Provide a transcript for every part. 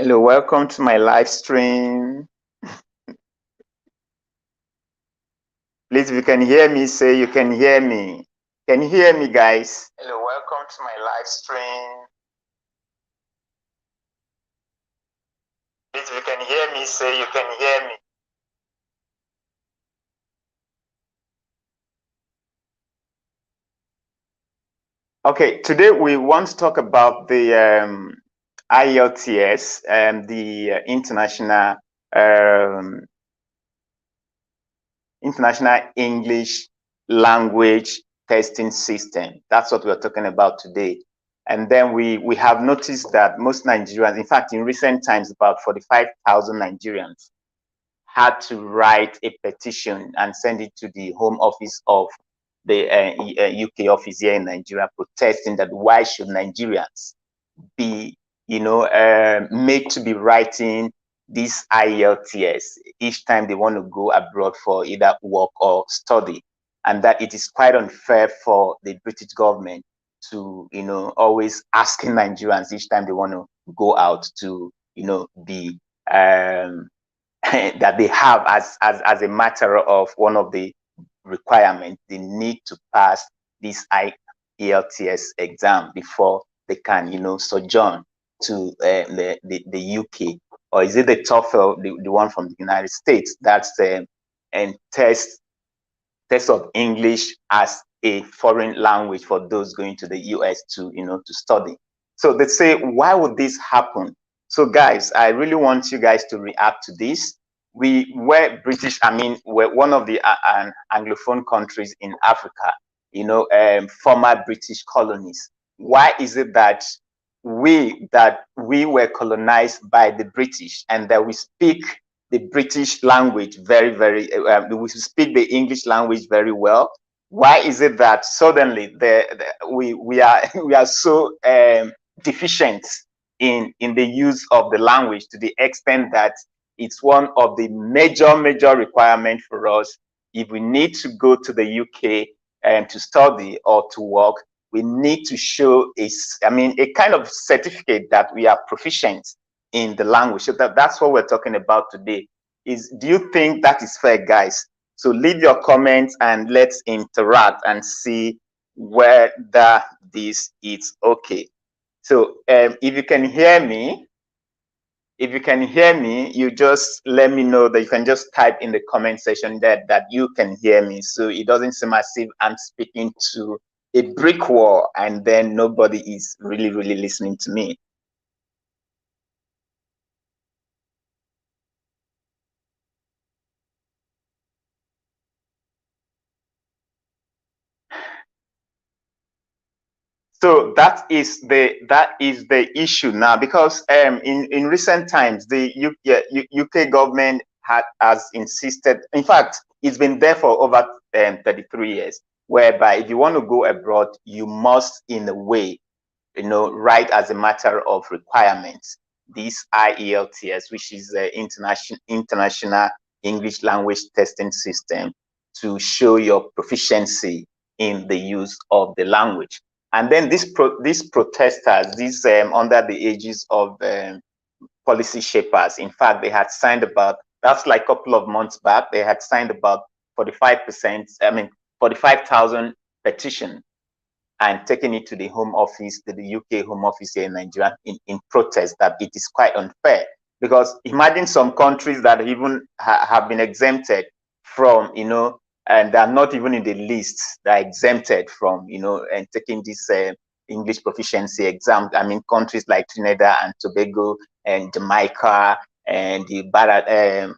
Hello, welcome to my live stream. Please, if you can hear me, say you can hear me. Can you hear me, guys? Hello, welcome to my live stream. Please, if you can hear me, say you can hear me. Okay, today we want to talk about the IELTS and the International English Language Testing System. That's what we're talking about today. And then we have noticed that most Nigerians, in fact, in recent times, about 45,000 Nigerians had to write a petition and send it to the Home Office of the UK office here in Nigeria, protesting that why should Nigerians be, made to be writing this IELTS each time they want to go abroad for either work or study, and that it is quite unfair for the British government to, always asking Nigerians each time they want to go out to, be that they have as a matter of one of the requirements, they need to pass this IELTS exam before they can, sojourn to the UK. Or is it the TOEFL, the one from the United States? That's the test of English as a foreign language for those going to the US to study. So they say, why would this happen? So guys, I really want you guys to react to this. We were British, we're one of the Anglophone countries in Africa, former British colonies. Why is it that we were colonized by the British and that we speak the British language very, we speak the English language very well? Why is it that suddenly we are so deficient in the use of the language, to the extent that it's one of the major requirements for us if we need to go to the UK to study or to work? We need to show a kind of certificate that we are proficient in the language. So that's what we're talking about today. Do you think that is fair, guys? So leave your comments and let's interact and see whether this is okay. So if you can hear me, you just let me know. That you can just type in the comment section that you can hear me, so it doesn't seem as if I'm speaking to a brick wall and then nobody is really listening to me. So that is the issue now, because in recent times the UK government has insisted. In fact, it's been there for over 33 years, whereby if you want to go abroad, you must in a way write as a matter of requirements this IELTS, which is the international English language testing system, to show your proficiency in the use of the language. And then these protesters, these under the ages of policy shapers, in fact, they had signed about, that's like a couple of months back, they had signed about 45,000 petition and taking it to the Home Office, to the UK Home Office here in Nigeria, in protest that it is quite unfair. Because imagine some countries that even have been exempted from, and they're not even in the list, they're exempted from, and taking this English proficiency exam. I mean, countries like Trinidad and Tobago and Jamaica and the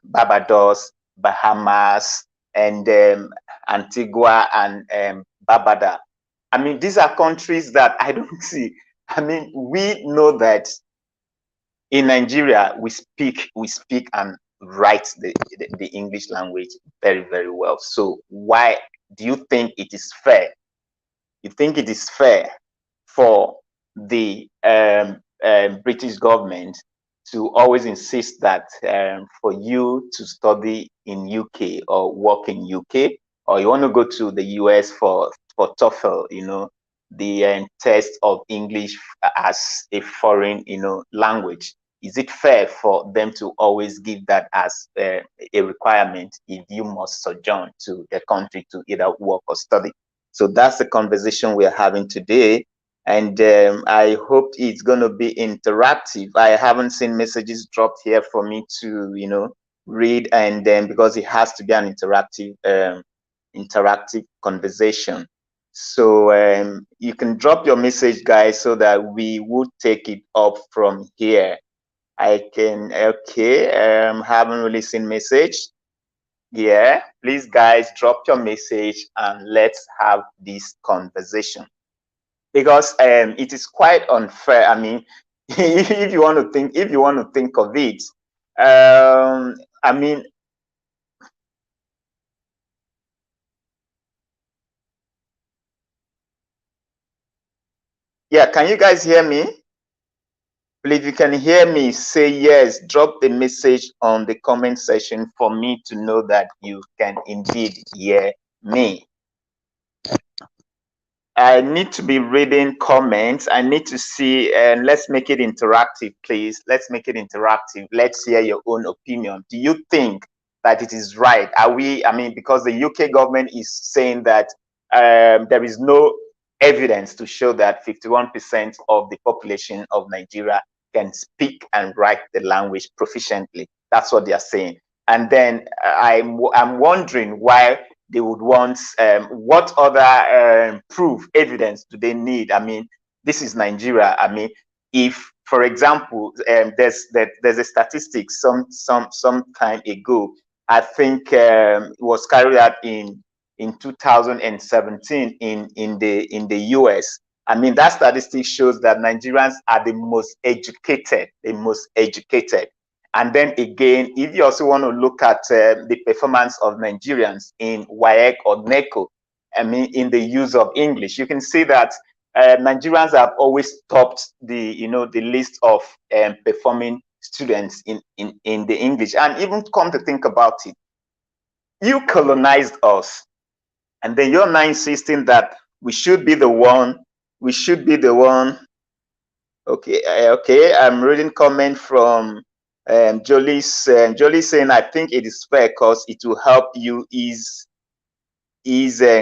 Barbados, Bahamas, and Antigua and Barbuda. I mean, these are countries that I don't see. I mean, we know that in Nigeria, we speak and write the English language very, very well. So why do you think it is fair? You think it is fair for the British government to always insist that for you to study in UK or work in UK, or you want to go to the US for TOEFL, the test of English as a foreign, language? Is it fair for them to always give that as a requirement if you must sojourn to the country to either work or study? So that's the conversation we're having today. And I hope it's going to be interactive. I haven't seen messages dropped here for me to, read, and then because it has to be an interactive conversation. So you can drop your message, guys, so that we would take it up from here. Haven't really seen message. Yeah, please, guys, drop your message and let's have this conversation, because it is quite unfair. I mean, if you want to think of it, I mean, yeah, can you guys hear me? Please, if you can hear me, say yes. Drop the message on the comment section for me to know that you can indeed hear me. I need to be reading comments. I need to see, and let's make it interactive, please. Let's make it interactive. Let's hear your own opinion. Do you think that it is right? Because the UK government is saying that there is no evidence to show that 51% of the population of Nigeria can speak and write the language proficiently. That's what they are saying. And then I'm wondering why they would want, what other proof, evidence do they need? I mean, this is Nigeria. I mean, if, for example, there's a statistic some time ago, I think it was carried out in 2017 in the US. I mean, that statistic shows that Nigerians are the most educated. And then again, if you also want to look at the performance of Nigerians in WAEC or NECO, I mean, in the use of English, you can see that Nigerians have always topped the list of performing students in the English. And even come to think about it, you colonized us, and then you're now insisting that we should be the one. Okay. I'm reading comment from Jolie saying, I think it is fair because it will help you ease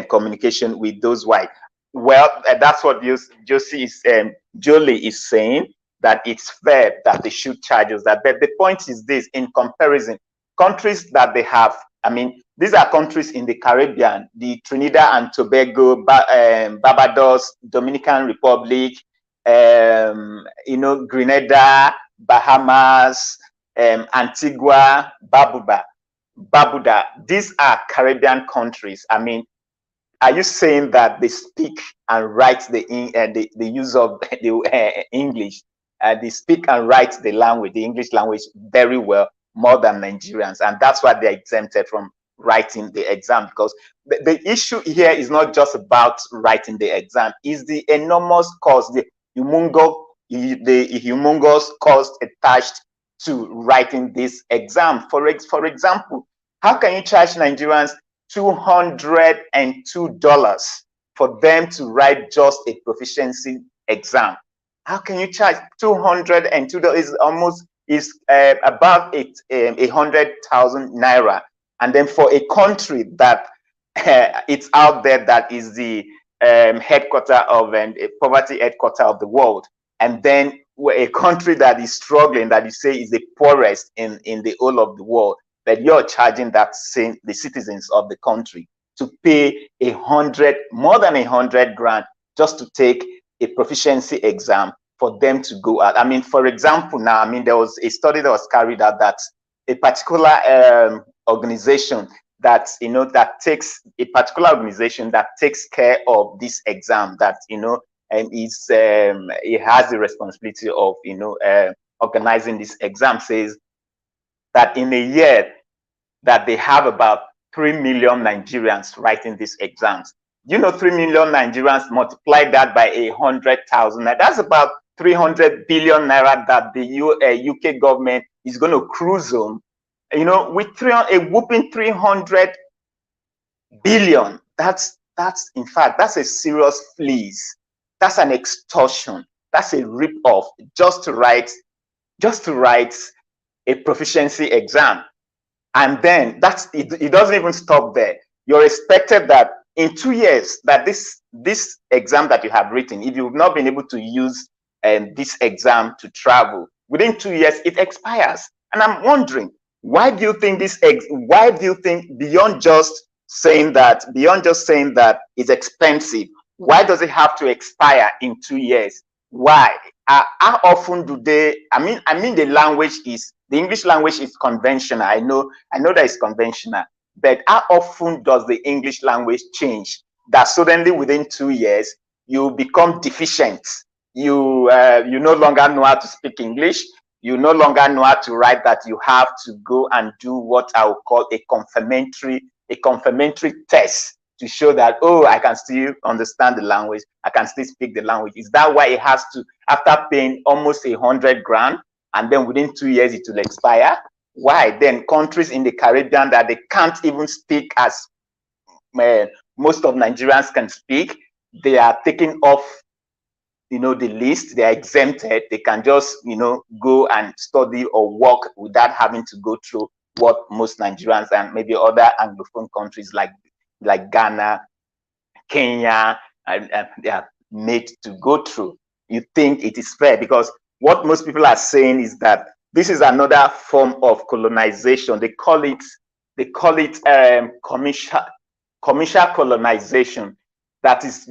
communication with those white. Well, that's what Jolie is saying, that it's fair that they should charge us that. But the point is this: in comparison, countries that they have, I mean, these are countries in the Caribbean, the Trinidad and Tobago, Barbados, Dominican Republic, Grenada, Bahamas, Antigua, Barbuda. These are Caribbean countries. I mean, are you saying that they speak and write the use of the English? They speak and write the English language very well, more than Nigerians, and that's why they're exempted from writing the exam. Because the issue here is not just about writing the exam; it's the enormous cost. humongous cost attached to writing this exam. For example, how can you charge Nigerians $202 for them to write just a proficiency exam? How can you charge $202? Is about 100,000 naira, and then for a country that it's out there that is the headquarter of a poverty headquarter of the world, and then a country that is struggling, that you say is the poorest in the whole of the world, that you're charging the citizens of the country to pay more than 100 grand just to take a proficiency exam for them to go out. I mean, for example, now, I mean, there was a study that was carried out that a particular organization that, you know, that takes a particular organization that takes care of this exam, that, you know, and it has the responsibility of, you know, organizing this exam, says that in a year that they have about 3 million Nigerians writing these exams. You know, 3 million Nigerians, multiply that by 100,000. That's about 300 billion naira that the UK government is going to cruise on. You know, with a whooping 300 billion. That's in fact, that's a serious fleece. That's an extortion. That's a rip-off just to write a proficiency exam. And then it doesn't even stop there. You're expected that in 2 years that this exam that you have written, if you've not been able to use this exam to travel, within 2 years it expires. And I'm wondering, why do you think beyond just saying that it's expensive, why does it have to expire in 2 years? Why? How often do they? I mean, the English language is conventional. I know that it's conventional, but how often does the English language change that suddenly within 2 years you become deficient? You no longer know how to speak English. You no longer know how to write, that you have to go and do what I would call a confirmatory test to show that, oh, I can still understand the language, I can still speak the language. Is that why it has to, after paying almost 100 grand, and then within 2 years it will expire? Why then countries in the Caribbean that they can't even speak as most of Nigerians can speak, they are taken off, you know, the list, they are exempted, they can just, you know, go and study or work without having to go through what most Nigerians and maybe other Anglophone countries like Ghana, Kenya, they are made to go through. You think it is fair? Because what most people are saying is that this is another form of colonization. They call it commercial colonization. That is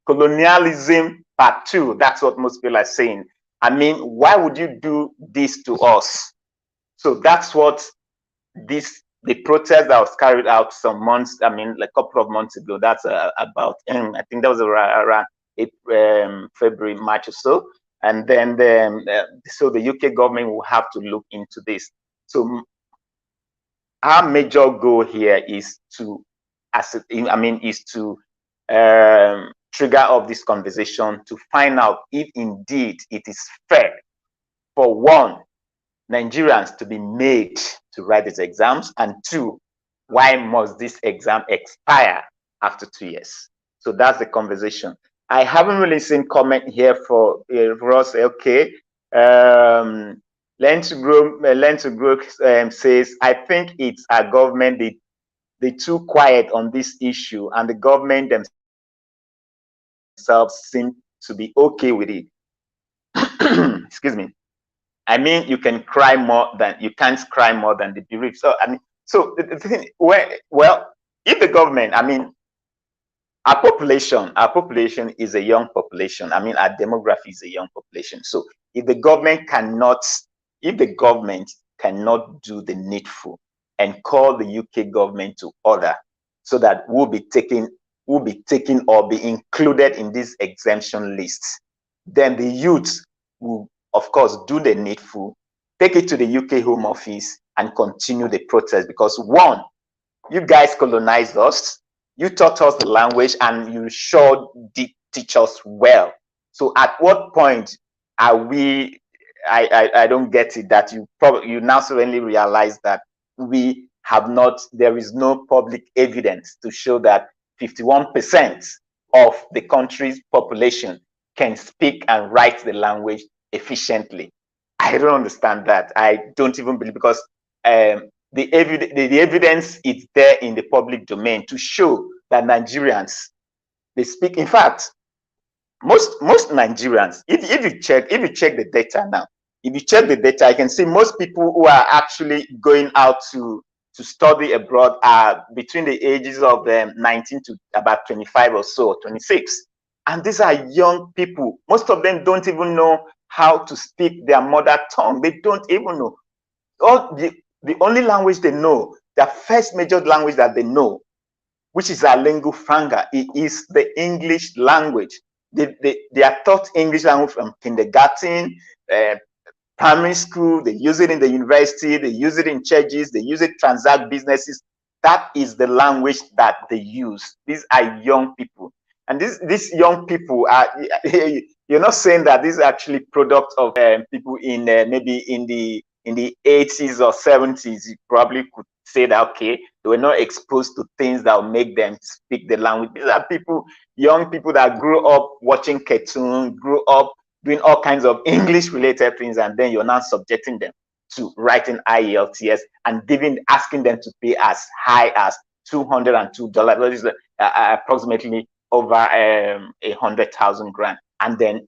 colonialism part 2. That's what most people are saying. I mean, why would you do this to us? So that's what the protest that was carried out some months, I mean, like a couple of months ago, that's about, I think that was around February, March or so. And then so the UK government will have to look into this. So our major goal here is to, trigger off this conversation to find out if indeed it is fair for one, Nigerians to be made to write these exams, and two, why must this exam expire after 2 years? So that's the conversation. I haven't really seen comment here for us. Okay, Learn to Grow says, I think it's our government, they too quiet on this issue, and the government themselves seem to be okay with it. Excuse me. I mean, you can't cry more than the bereaved. So I mean, so the thing, well, if the government, I mean, our population is a young population. I mean, our demography is a young population. So if the government cannot do the needful and call the UK government to order, so that we'll be taken or be included in these exemption lists, then the youth will, of course, do the needful, take it to the UK Home Office and continue the protest. Because one, you guys colonized us, you taught us the language, and you showed teach us well. So at what point are we, I don't get it, that you now suddenly realize that we have not, there is no public evidence to show that 51% of the country's population can speak and write the language efficiently. I don't understand that. I don't even believe, because the evidence is there in the public domain to show that Nigerians, they speak. In fact, most Nigerians, if you check the data now, if you check the data, I can see most people who are actually going out to study abroad are between the ages of 19 to about 25 or so, 26. And these are young people. Most of them don't even know how to speak their mother tongue. They don't even know. The only language they know, their first major language that they know, which is our lingua franca, it is the English language. They are taught English language from kindergarten, primary school, they use it in the university, they use it in churches, they use it to transact businesses. That is the language that they use. These are young people. And these young people are, you're not saying that these are actually products of people in maybe in the 80s or 70s. You probably could say that, okay, they were not exposed to things that will make them speak the language. These are people, young people that grew up watching cartoons, grew up doing all kinds of English related things, and then you're now subjecting them to writing IELTS and asking them to pay as high as $202, which is approximately over 100,000 grand. And then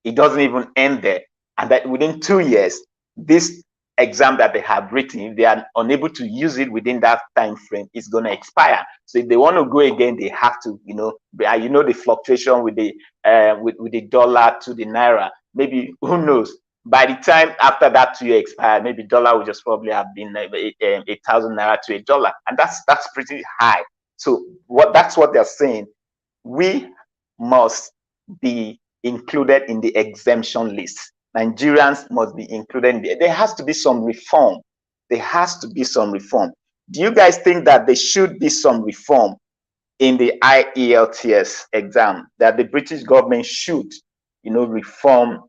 it doesn't even end there. And that within 2 years, this exam that they have written, if they are unable to use it within that time frame, it's going to expire. So if they want to go again, they have to, the fluctuation with the with the dollar to the naira. Maybe, who knows, by the time after that 2 year expired, maybe dollar will just probably have been 1,000 naira to $1, and that's pretty high. So that's what they're saying. We must be included in the exemption list. Nigerians must be included. There has to be some reform. There has to be some reform. Do you guys think that there should be some reform in the IELTS exam, that the British government should, reform,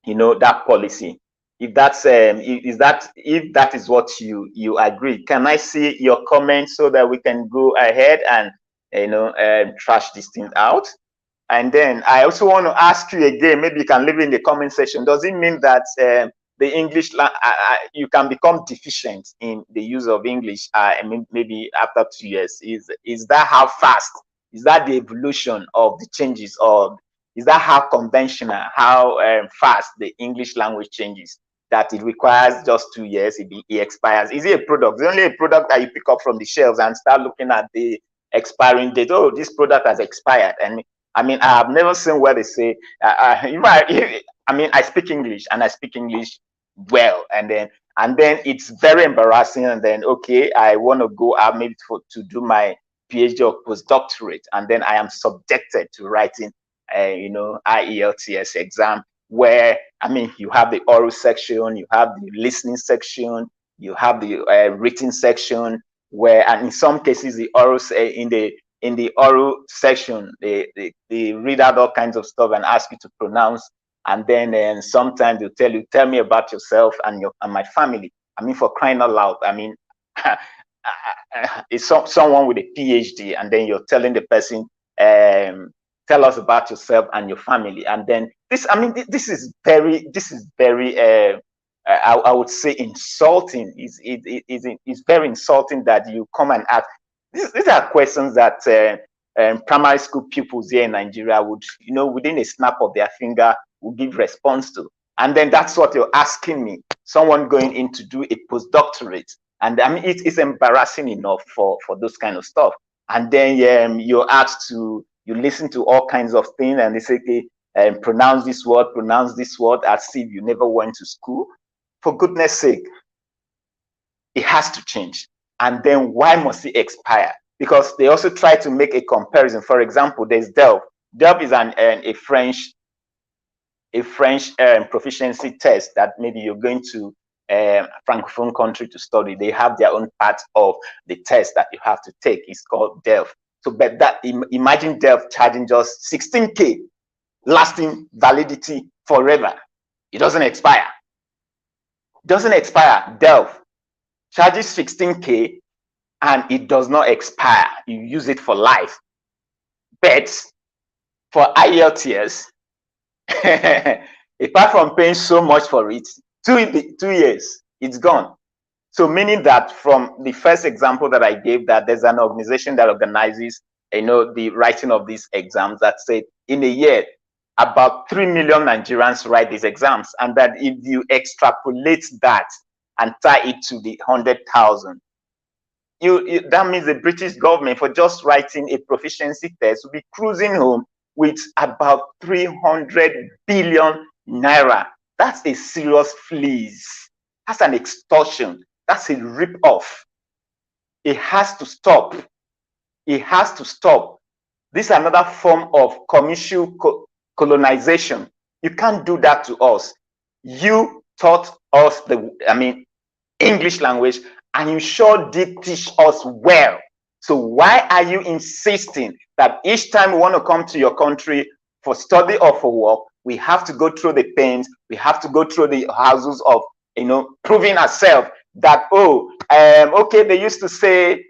that policy? If that's if that is what you agree, can I see your comments so that we can go ahead and trash this thing out? And then I also want to ask you again, maybe you can leave it in the comment section. Does it mean that the English, you can become deficient in the use of English, maybe after 2 years? Is that how fast? Is that the evolution of the changes? Or is that how conventional, how fast the English language changes? That it requires just 2 years, it expires? Is it a product? It's only a product that you pick up from the shelves and start looking at the expiring date. Oh, this product has expired. And I have never seen where they say, I speak English, and I speak English well, and then it's very embarrassing. And then, okay, I want to go out maybe to do my PhD or postdoctorate, and then I am subjected to writing IELTS exam, where you have the oral section, you have the listening section, you have the written section, where, and in some cases the oral in the oral section, they read out all kinds of stuff and ask you to pronounce. And then sometimes they'll tell me about yourself and my family. For crying out loud. It's someone with a PhD, and then you're telling the person, tell us about yourself and your family. And then this is very I would say insulting. It's very insulting that you come and ask. These are questions that primary school pupils here in Nigeria would, within a snap of their finger, will give response to. And then that's what you're asking me, someone going in to do a postdoctorate. And it's embarrassing enough for those kind of stuff. And then you're asked to, you listen to all kinds of things, and they say, okay, pronounce this word, as if you never went to school. For goodness sake, it has to change. And then why must it expire? Because they also try to make a comparison. For example, there's Delft. Delft is a French proficiency test that maybe you're going to a Francophone country to study. They have their own part of the test that you have to take. It's called Delft. So, but that imagine Delft charging just 16K, lasting validity forever. It doesn't expire. Doesn't expire. Delft charges 16K and it does not expire. You use it for life. But for IELTS, apart from paying so much for it, 2 years, it's gone. So meaning that from the first example that I gave, that there's an organization that organizes, the writing of these exams, that said in a year, about 3 million Nigerians write these exams. And that if you extrapolate that and tie it to the 100,000, that means the British government, for just writing a proficiency test, will be cruising home with about 300 billion naira. That's a serious fleece. That's an extortion. That's a rip-off. It has to stop. It has to stop. This is another form of commercial colonization. You can't do that to us. You taught us English language, and you sure did teach us well. So why are you insisting that each time we want to come to your country for study or for work, we have to go through the pains, we have to go through the houses of, proving ourselves that, okay, they used to say,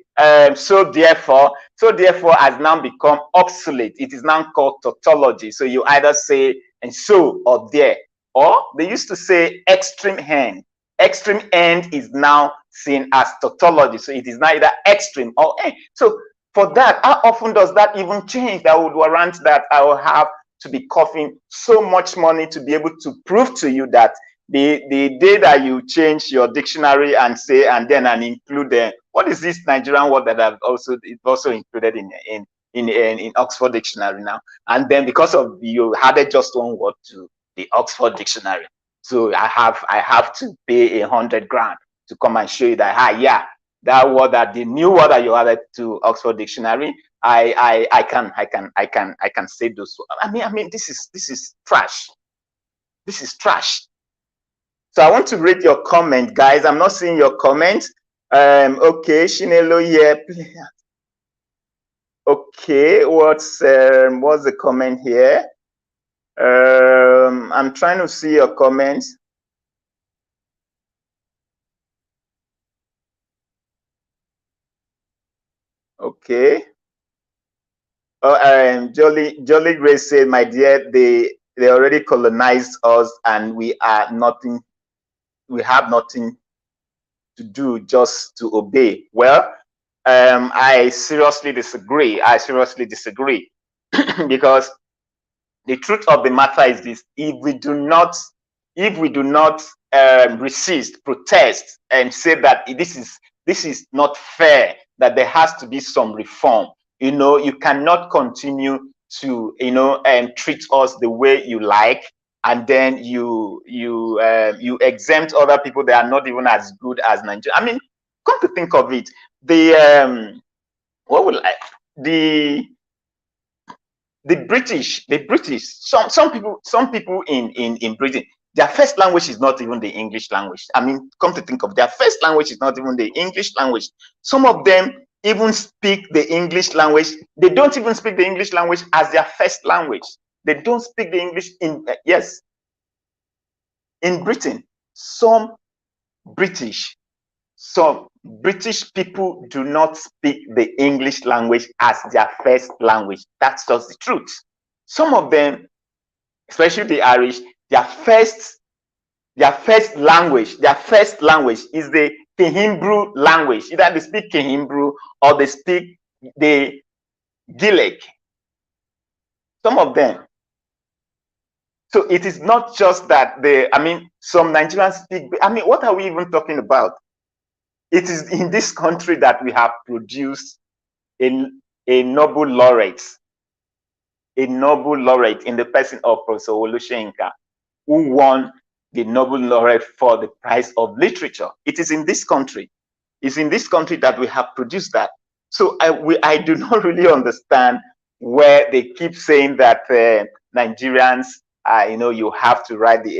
so therefore has now become obsolete. It is now called tautology. So you either say and so or there, or they used to say extreme end. Extreme end is now seen as tautology. So it is now either extreme or end. So for that, how often does that even change? That would warrant that I will have to be coughing so much money to be able to prove to you that the day that you change your dictionary and say, and then include what is this Nigerian word that it's also included in Oxford Dictionary now, and then because of you added just one word to the Oxford Dictionary, so I have to pay 100 grand to come and show you that that word, that the new word that you added to Oxford Dictionary, I can say those. I mean this is trash. This is trash. So I want to read your comment, guys. I'm not seeing your comment. Okay, Shinelo here. Okay, what's the comment here? I'm trying to see your comments. Okay. Jolly Grace said, my dear, they already colonized us and we have nothing to do, just to obey. Well, I seriously disagree. Because the truth of the matter is this: if we do not resist, protest, and say that this is not fair, that there has to be some reform, you cannot continue to treat us the way you like, and then you exempt other people that are not even as good as Nigeria. I mean, come to think of it, the British, some people in Britain, their first language is not even the English language. I mean, come to think of it, their first language is not even the English language. Some of them even speak the English language. They don't even speak the English language as their first language. They don't speak the English in Britain. Some British people do not speak the English language as their first language. That's just the truth. Some of them, especially the Irish, their first language is the Kihembrew language. Either they speak Kihembrew or they speak the Gaelic. Some of them. So it is not just that some Nigerians speak. What are we even talking about? It is in this country that we have produced a Nobel laureate in the person of Professor Olusegun, who won the Nobel laureate for the prize of literature. It is in this country. It's in this country that we have produced that. So I do not really understand where they keep saying that Nigerians, you have to write the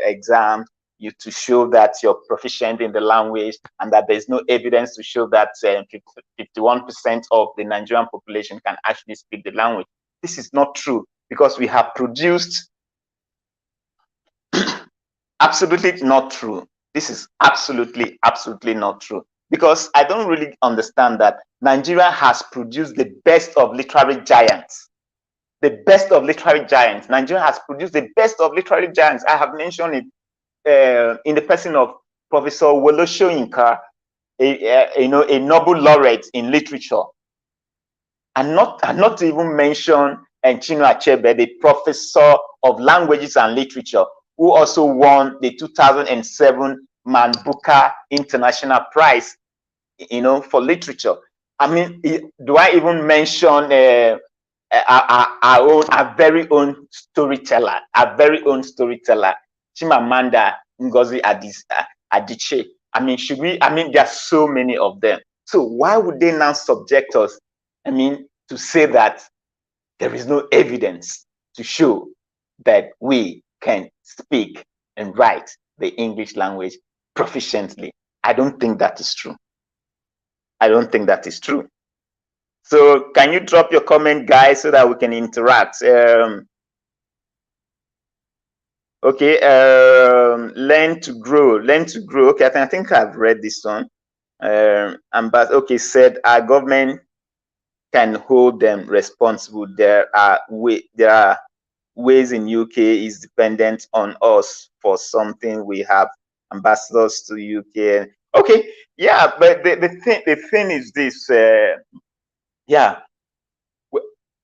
exam you to show that you're proficient in the language, and that there's no evidence to show that 51% of the Nigerian population can actually speak the language. This is not true, because we have produced absolutely not true. This is absolutely not true, because I don't really understand that Nigeria has produced the best of literary giants. The best of literary giants. Nigeria has produced the best of literary giants. I have mentioned it in the person of Professor Wole Soyinka, a Nobel laureate in literature, and not to even mention Chinua Achebe, the professor of languages and literature, who also won the 2007 Man Booker International Prize, for literature. I mean, do I even mention our very own storyteller, Chimamanda Ngozi Adichie? I mean, there are so many of them. So why would they now subject us, to say that there is no evidence to show that we can speak and write the English language proficiently? I don't think that is true. So can you drop your comment, guys, so that we can interact? Okay, learn to grow. Okay, I think I've read this one. But okay, said our government can hold them responsible. There are ways in UK is dependent on us for something. We have ambassadors to UK. Okay, yeah, but the thing is this. Yeah,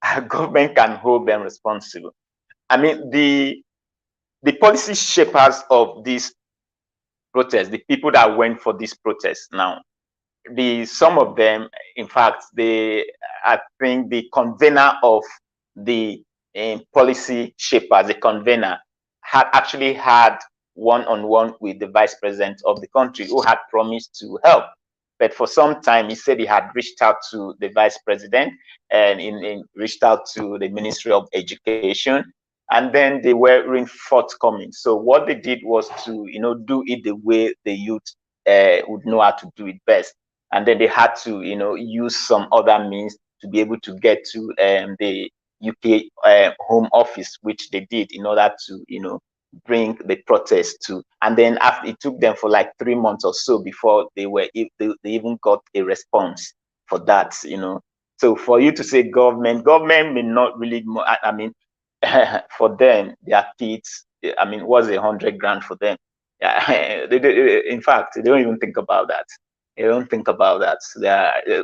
our government can hold them responsible. I mean, the policy shapers of this protest, the people that went for this protest now, some of them, in fact, I think the convener of the policy shapers, the convener, had actually had one-on-one with the vice president of the country, who had promised to help. But for some time, he said he had reached out to the vice president and reached out to the Ministry of Education, and then they weren't forthcoming. So what they did was to, do it the way the youth would know how to do it best. And then they had to, use some other means to be able to get to the UK Home Office, which they did in order to, bring the protest to. And then after, it took them for like 3 months or so before they even got a response for that. So for you to say government may not really. I mean, for them, their kids. I mean, what's 100 grand for them? Yeah, in fact, they don't even think about that. They don't think about that.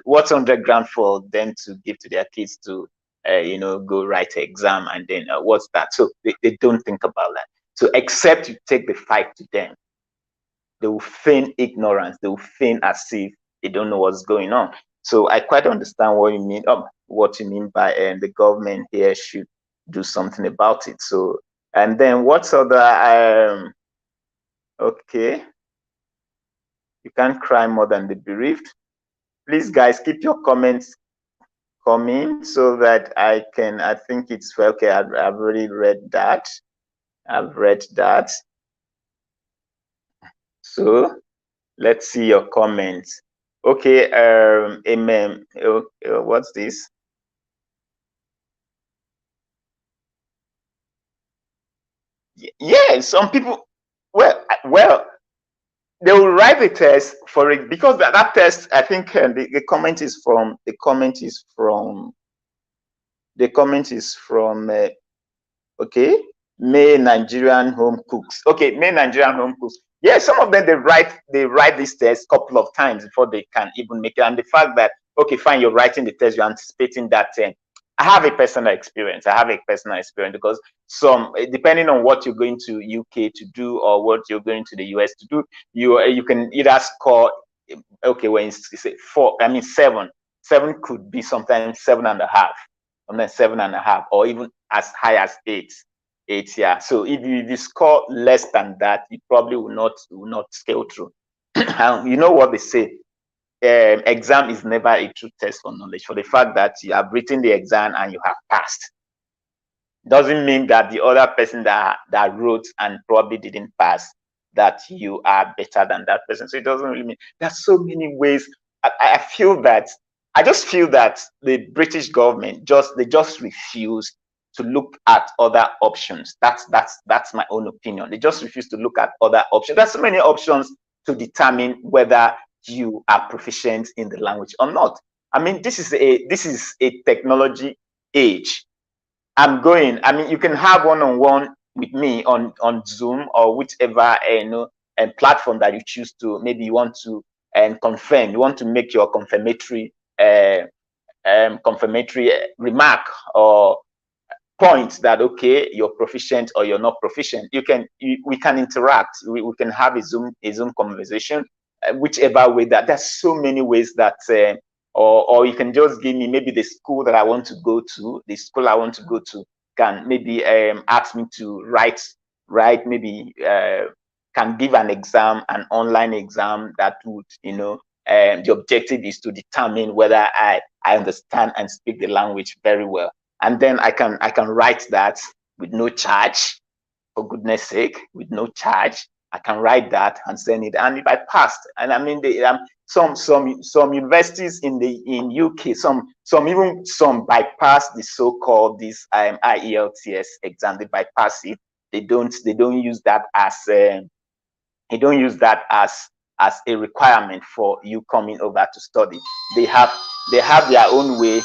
What's 100 grand for them to give to their kids to, go write an exam, and then what's that? So they don't think about that. So except you take the fight to them, they will feign ignorance. They will feign as if they don't know what's going on. So I quite understand what you mean. What you mean by the government here should do something about it. So, and then what's other? Okay, you can't cry more than the bereaved. Please, guys, keep your comments coming so that I think it's okay. I've already read that. I've read that. So let's see your comments. Okay, amen. What's this? Yeah, some people. Well, they will write the test for it, because that test. I think the comment is from. Okay, May Nigerian home cooks. Okay, May Nigerian home cooks. Yeah, some of them they write this test a couple of times before they can even make it. And the fact that, okay, fine, you're writing the test, you're anticipating that. I have a personal experience. Because depending on what you're going to UK to do or what you're going to the US to do, you can either score. Okay, when you say 4, I mean 7. 7 could be sometimes 7.5, sometimes 7.5, or even as high as 8. 8, yeah. So if you score less than that, you probably will not scale through. You know what they say? Exam is never a true test for knowledge. For the fact that you have written the exam and you have passed, doesn't mean that the other person that wrote and probably didn't pass that you are better than that person. So it doesn't really mean. There's so many ways. I feel that I just feel that the British government just refuse to look at other options. That's my own opinion. They just refuse to look at other options. There's so many options to determine whether you are proficient in the language or not. I mean, this is a technology age. I mean, you can have one-on-one with me on Zoom or whichever platform that you choose to. Maybe you want to confirm. You want to make your confirmatory remark or point that, okay, you're proficient or you're not proficient. We can interact. We can have a Zoom conversation, whichever way. That there's so many ways that. Or you can just give me maybe the school that I want to go to. The school I want to go to can maybe ask me to write maybe can give an exam, an online exam that would, the objective is to determine whether I understand and speak the language very well. And then I can write that with no charge, for goodness sake, with no charge. I can write that and send it. And if I passed, and I mean, some universities in UK, some bypass the so-called this IELTS exam. They bypass it. They don't use that as a requirement for you coming over to study. They have their own way.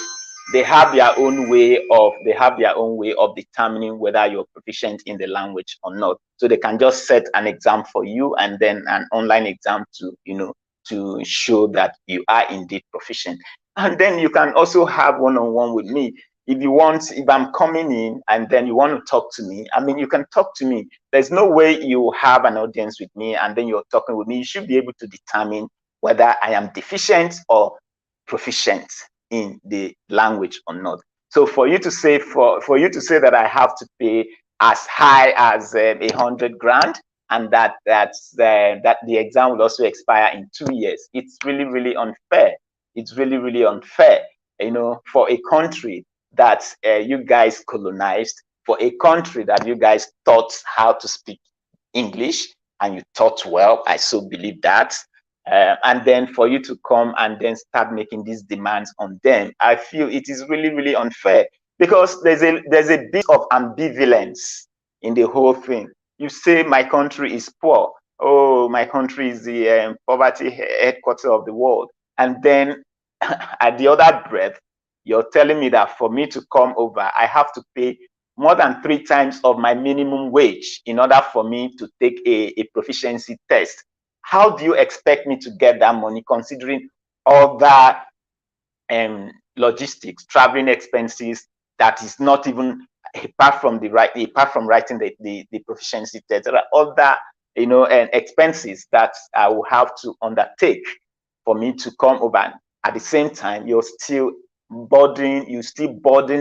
They have their own way of determining whether you're proficient in the language or not. So they can just set an exam for you and then an online exam to show that you are indeed proficient. And then you can also have one-on-one with me. If I'm coming in and then you want to talk to me, I mean, you can talk to me. There's no way you have an audience with me and then you're talking with me. You should be able to determine whether I am deficient or proficient in the language or not. So for you to say that I have to pay as high as 100 grand and that the exam will also expire in 2 years, it's really, really unfair. It's really, really unfair, for a country that you guys colonized, for a country that you guys taught how to speak English, and you taught well. I so believe that. And then for you to come and then start making these demands on them, I feel it is really, really unfair, because there's a bit of ambivalence in the whole thing. You say my country is poor. Oh, my country is the poverty headquarters of the world. And then at the other breath, you're telling me that for me to come over, I have to pay more than 3 times of my minimum wage in order for me to take a proficiency test. How do you expect me to get that money, considering all that logistics, traveling expenses, that is not even apart from writing the proficiency test? There are other expenses that I will have to undertake for me to come over. At the same time, you're still burdening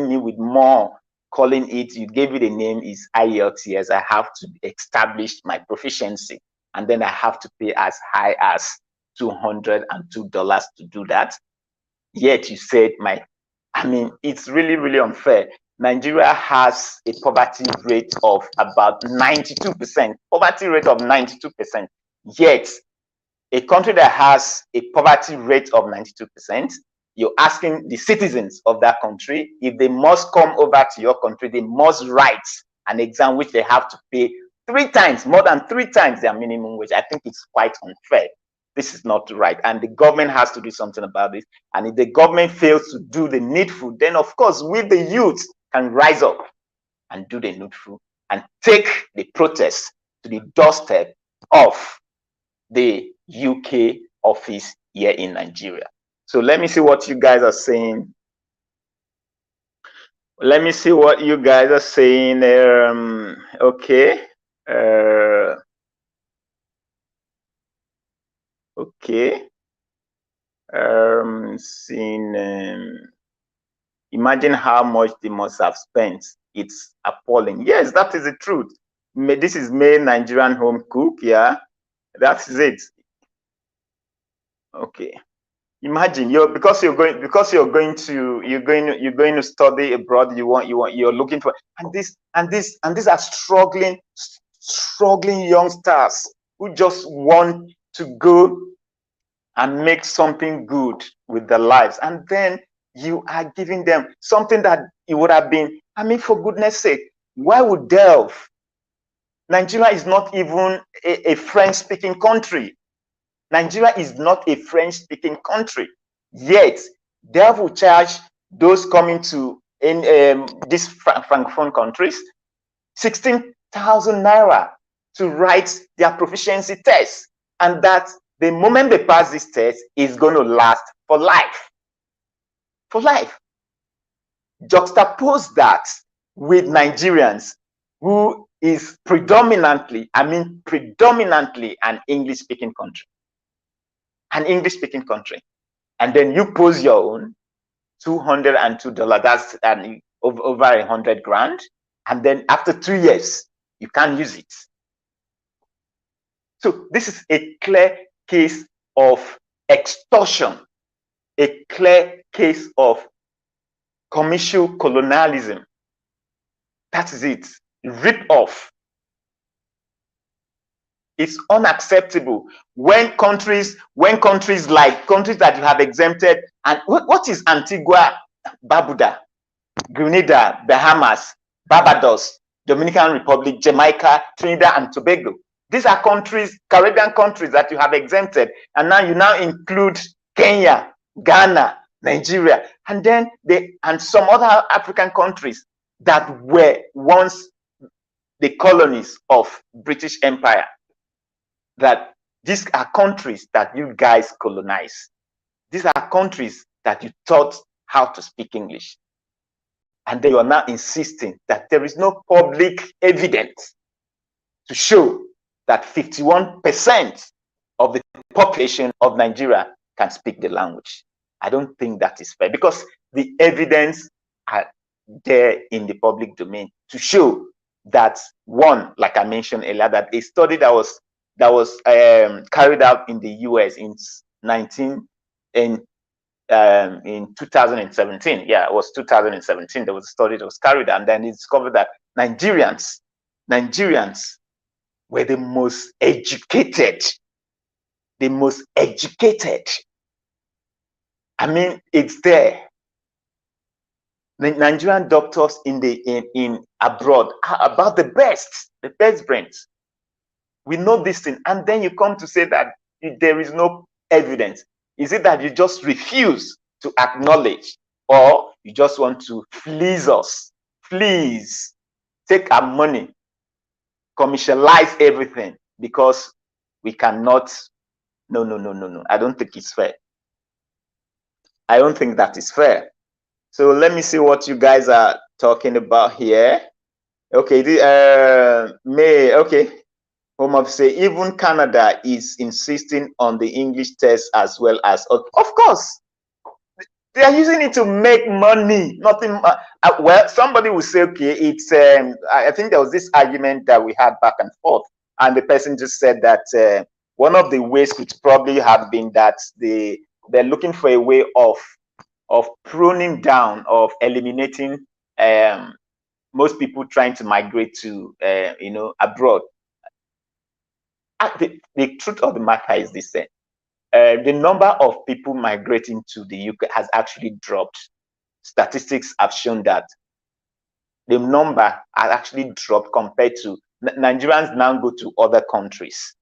me with more, calling it, you gave it a name, is IELTS. I have to establish my proficiency, and then I have to pay as high as $202 to do that. Yet you said it's really, really unfair. Nigeria has a poverty rate of about 92%. Poverty rate of 92%. Yet a country that has a poverty rate of 92%, you're asking the citizens of that country, if they must come over to your country, they must write an exam which they have to pay 3 times, more than 3 times their minimum wage. I think it's quite unfair. This is not right, and the government has to do something about this. And if the government fails to do the needful, then of course we, the youth, can rise up and do the needful and take the protest to the doorstep of the UK office here in Nigeria. So let me see what you guys are saying. Let me see what you guys are saying. Okay. Okay. Imagine how much they must have spent. It's appalling. Yes, that is the truth. This is made Nigerian home cook. Yeah, that is it. Okay. Imagine you're going to study abroad. You're looking for, and these are struggling youngsters who just want to go and make something good with their lives. And then you are giving them something that it would have been, I mean, for goodness sake, why would Delve? Nigeria is not even a French-speaking country. Nigeria is not a French-speaking country. Yet, Delve will charge those coming to these Francophone countries 16,000 naira to write their proficiency test. And that the moment they pass this test is going to last for life. For life. Juxtapose that with Nigerians, who is predominantly, I mean predominantly, an English-speaking country. An English-speaking country. And then you pose your own $202, that's over 100 grand. And then after 3 years, you can't use it. So this is a clear case of extortion, a clear case of commercial colonialism. That is it. Rip off. It's unacceptable when countries like countries that you have exempted, and what is Antigua, Barbuda, Grenada, Bahamas, Barbados, Dominican Republic, Jamaica, Trinidad and Tobago. These are countries, Caribbean countries that you have exempted, and now you include Kenya, Ghana, Nigeria, and then some other African countries that were once the colonies of British Empire. That these are countries that you guys colonized. These are countries that you taught how to speak English. And then you are now insisting that there is no public evidence to show that 51% of the population of Nigeria can speak the language. I don't think that is fair, because the evidence are there in the public domain to show that, one, like I mentioned earlier, that a study that was carried out in the US in 2017. Yeah, it was 2017. There was a study that was carried out, and then it discovered that Nigerians were the most educated. The most educated. I mean, it's there. The Nigerian doctors in abroad are about the best brains. We know this thing, and then you come to say that there is no evidence. Is it that you just refuse to acknowledge, or you just want to fleece us? Please take our money, commercialize everything, because we cannot. No. I don't think it's fair. I don't think that is fair. So let me see what you guys are talking about here. Okay, okay. Home of say even Canada is insisting on the English test as well as, of course, they are using it to make money. Nothing. Well, somebody will say, okay, it's. I think there was this argument that we had back and forth, and the person just said that one of the ways could probably have been that they're looking for a way of pruning down, of eliminating most people trying to migrate to abroad. The truth of the matter is this: the number of people migrating to the UK has actually dropped. Statistics have shown that the number has actually dropped compared to Nigerians now go to other countries.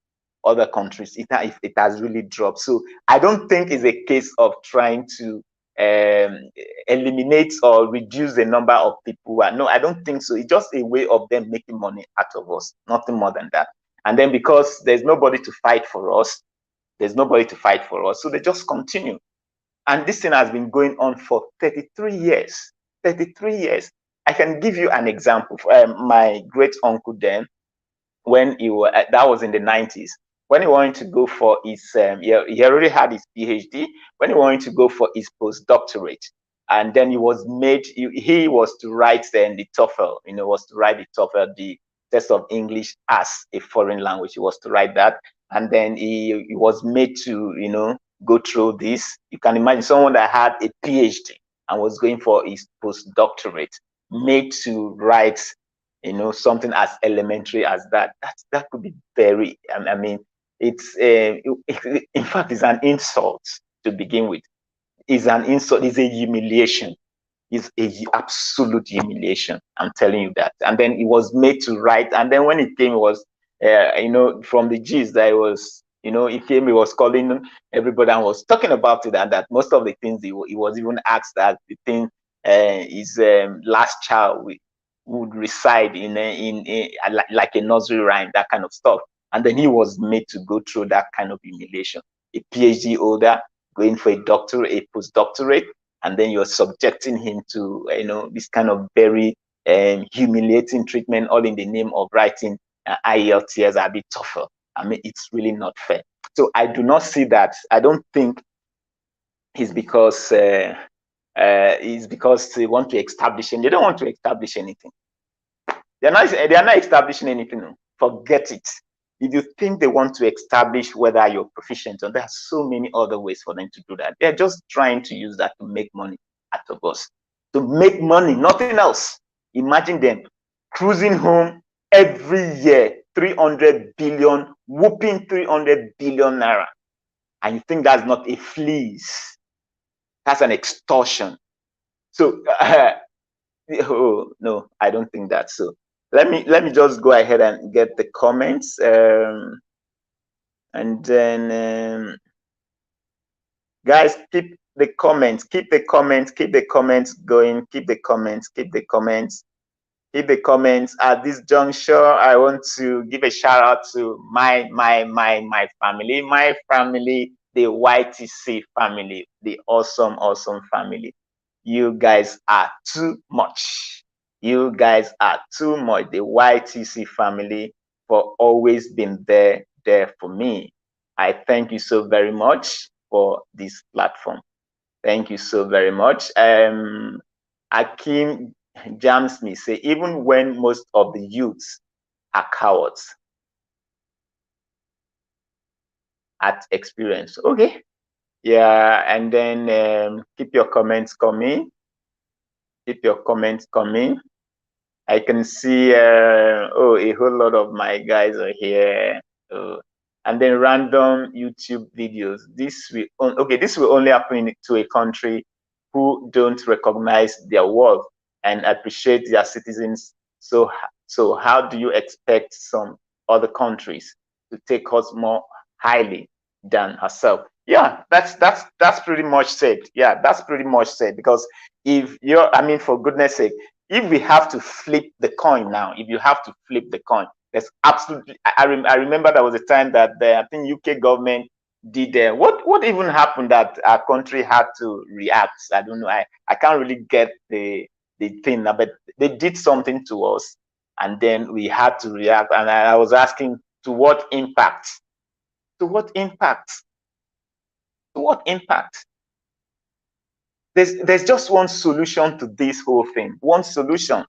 It has really dropped. So I don't think it's a case of trying to eliminate or reduce the number of people. No, I don't think so. It's just a way of them making money out of us, nothing more than that. And then because there's nobody to fight for us, so they just continue. And this thing has been going on for 33 years. 33 years. I can give you an example. My great uncle then, when that was in the 90s, when he wanted to go for his, he already had his PhD, when he wanted to go for his postdoctorate, and then he was to write the TOEFL, was to write the TOEFL, the test of English as a foreign language. He was to write that, and then he was made to, go through this. You can imagine someone that had a PhD and was going for his postdoctorate, made to write, something as elementary as that. That could be very, It's in fact, it's an insult to begin with. It's an insult. It's a humiliation. It's a absolute humiliation. I'm telling you that. And then it was made to write. And then when it came, it was, from the gist that it was, it came, he was calling everybody and was talking about it. And that most of the things he was even asked that the thing his last child would reside in like a nursery rhyme, that kind of stuff. And then he was made to go through that kind of humiliation. A PhD holder going for a doctorate, a postdoctorate, and then you're subjecting him to this kind of very humiliating treatment, all in the name of writing IELTS a bit tougher. I mean, it's really not fair. So I do not see that. I don't think it's because they want to establish, and they don't want to establish anything. They're not establishing anything. No. Forget it. If you think they want to establish whether you're proficient, or there are so many other ways for them to do that. They're just trying to use that to make money out of us. To make money, nothing else. Imagine them cruising home every year, 300 billion, whooping 300 billion naira. And you think that's not a fleece. That's an extortion. So, oh, no, I don't think that. So let me just go ahead and get the comments. And then, guys, keep the comments going, keep the comments. At this juncture, I want to give a shout out to my family, the YTC family, the awesome family. You guys are too much. You guys are too much. The YTC family for always being there for me. I thank you so very much for this platform. Thank you so very much. Akim jams me, say, even when most of the youths are cowards at experience. Okay. Yeah, and then keep your comments coming. I can see a whole lot of my guys are here. And then random YouTube videos. This will only happen to a country who don't recognize their worth and appreciate their citizens. So how do you expect some other countries to take us more highly than herself? Yeah, that's pretty much said. Yeah, that's pretty much said. Because if for goodness sake, if we have to flip the coin now, there's absolutely. I remember there was a time that I think UK government did what even happened that our country had to react. I don't know. I can't really get the thing now, but they did something to us, and then we had to react. And I was asking, to what impact? To what impact? To what impact? There's just one solution to this whole thing. One solution.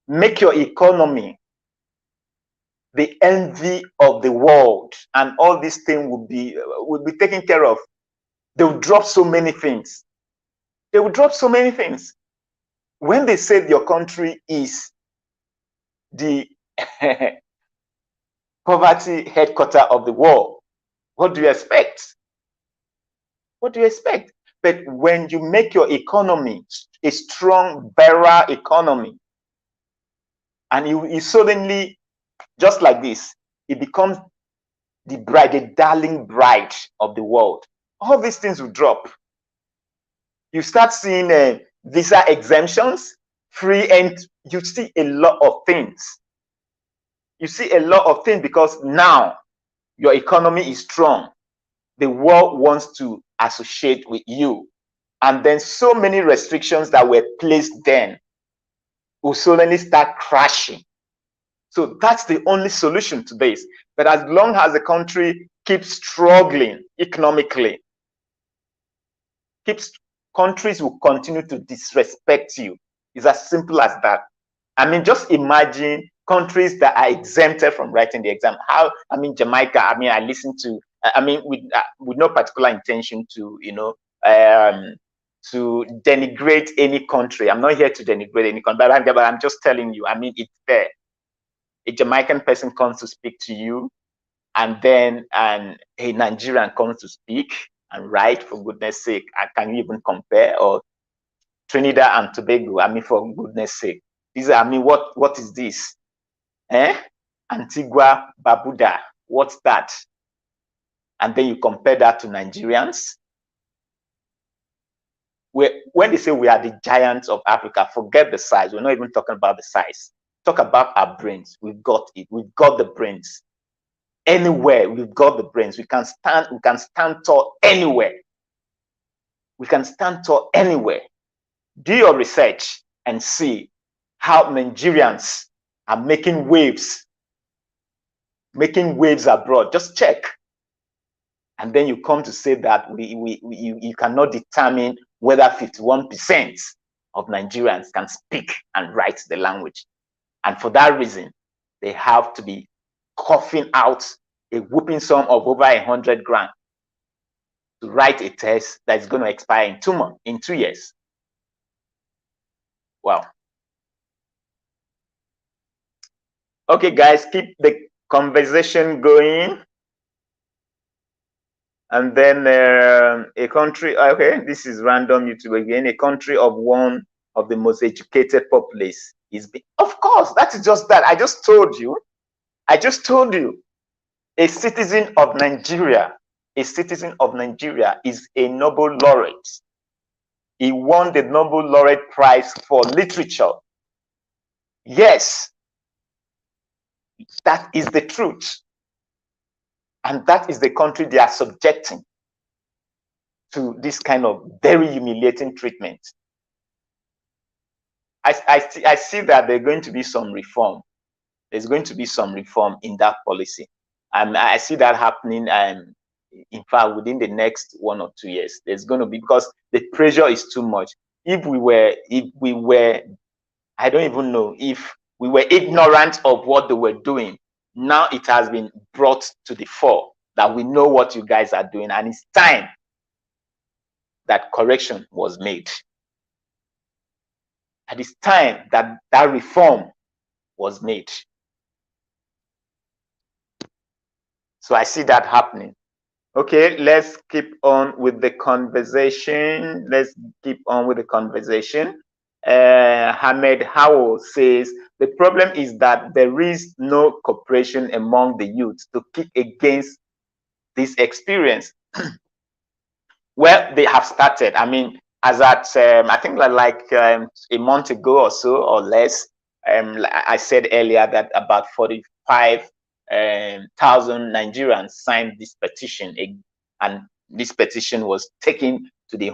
Make your economy the envy of the world, and all these things would be taken care of. They will drop so many things. When they say your country is the poverty headquarters of the world, what do you expect? But when you make your economy a strong, better economy, and you suddenly, just like this, it becomes the darling bride of the world. All these things will drop. You start seeing visa exemptions, free, and you see a lot of things. Because now your economy is strong. The world wants to associate with you. And then so many restrictions that were placed then will suddenly start crashing. So that's the only solution to this. But as long as the country keeps struggling economically, countries will continue to disrespect you. It's as simple as that. I mean, just imagine countries that are exempted from writing the exam. Jamaica, I listened to, with no particular intention to, to denigrate any country. I'm not here to denigrate any country, but I'm just telling you, it's fair. A Jamaican person comes to speak to you, and then a Nigerian comes to speak and write, for goodness sake, can you even compare? Or Trinidad and Tobago, I mean, for goodness sake, these are, I mean, what is this? Antigua, Barbuda, what's that? And then you compare that to Nigerians. When they say we are the giants of Africa, forget the size. We're not even talking about the size. Talk about our brains. We've got it. We've got the brains. Anywhere, we've got the brains. We can stand tall anywhere. We can stand tall anywhere. Do your research and see how Nigerians are making waves abroad. Just check. And then you come to say that you cannot determine whether 51% of Nigerians can speak and write the language. And for that reason, they have to be coughing out a whooping sum of over 100 grand to write a test that is going to expire in 2 months, in 2 years. Wow. Okay, guys, keep the conversation going. And then a country, okay, this is random YouTube again. A country of one of the most educated populace is, of course, that is just that. I just told you. A citizen of Nigeria is a Nobel laureate. He won the Nobel Laureate Prize for Literature. Yes, that is the truth. And that is the country they are subjecting to this kind of very humiliating treatment. I see that there's going to be some reform. There's going to be some reform in that policy. And I see that happening, in fact, within the next 1 or 2 years. There's going to be, because the pressure is too much. If we were, I don't even know, if we were ignorant of what they were doing, now it has been brought to the fore that we know what you guys are doing, and it's time that correction was made. And it's time that that reform was made. So I see that happening. Okay, let's keep on with the conversation. Hamed Howell says, the problem is that there is no cooperation among the youth to kick against this experience. Well, they have started. I mean, as at, I think like a month ago or so or less, I said earlier that about 45,000 Nigerians signed this petition, and this petition was taken to the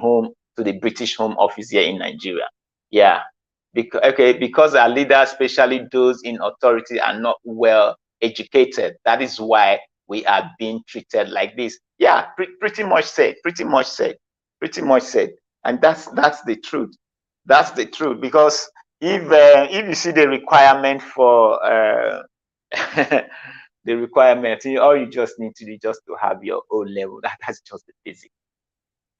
British Home Office here in Nigeria. Yeah, because our leaders, especially those in authority, are not well educated. That is why we are being treated like this. Yeah, pretty much said. And that's the truth. That's the truth. Because if you see the requirement for the requirement, all you just need to do just to have your O level. That's just the basic.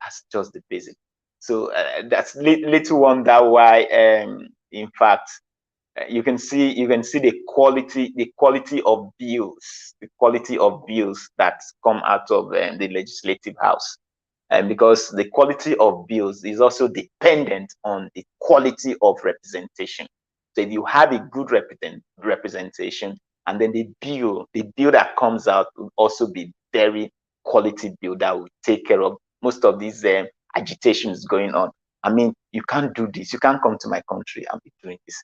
That's just the basic. So that's little wonder why, in fact, you can see the quality of bills that come out of the legislative house, and because the quality of bills is also dependent on the quality of representation. So if you have a good representation, and then the bill that comes out will also be very quality bill that will take care of most of these agitations going on. I mean, you can't do this. You can't come to my country and be doing this.